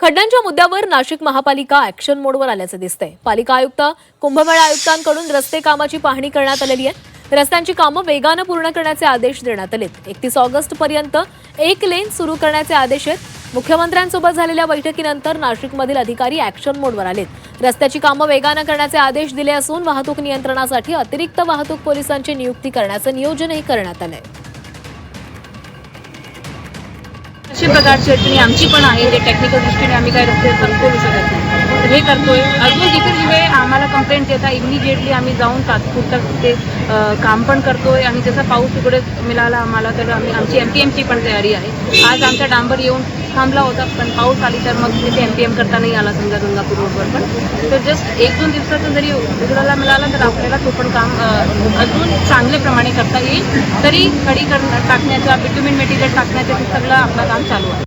खड्ड्यांच्या मुद्द्यावर नाशिक महापालिका ऍक्शन मोडवर आल्याचे दिसतंय। पालिका आयुक्त कुंभमेळा आयुक्तांकडून रस्ते कामाची पाहणी करण्यात आलेली आहे। रस्त्यांची कामं वेगानं पूर्ण करण्याचे आदेश देण्यात आलेत। 31 ऑगस्ट पर्यंत एक लेन सुरू करण्याचे आदेश आहेत। मुख्यमंत्र्यांसोबत झालेल्या बैठकीनंतर नाशिकमधील अधिकारी ऍक्शन मोडवर आलेत। रस्त्याची कामं वेगानं करण्याचे आदेश दिले असून वाहतूक नियंत्रणासाठी अतिरिक्त वाहतूक पोलिसांची नियुक्ती करण्याचं नियोजनही करण्यात आलंय। अशा प्रकारची अडचणी आमची पण आहे, जे टेक्निकल दृष्टीने आम्ही काय रस्ते करू शकत नाही, तर हे करतोय। अजून जिथे जिथे आम्हाला कंप्लेंट येतात इमिजिएटली आम्ही जाऊन तात्पुरतं ते काम पण करतोय आणि जसा पाऊस तिकडे मिळाला आम्हाला तर आमची MPMची पण तयारी आहे। आज आमचा डांबर येऊन थांबला होता, पण पाऊस आली तर मग तिथे MPM करता नाही आला समजा गंगापूर रोडवर पण। तर जस्ट 1-2 दिवसाचं जरी उघडायला मिळाला तर आपल्याला तो पण काम अजून चांगल्याप्रमाणे करता येईल। तरी खडी टाकण्याचा बिट्युमिन मटेरियल टाकण्याचं सगळं आपलं काम चालू आहे।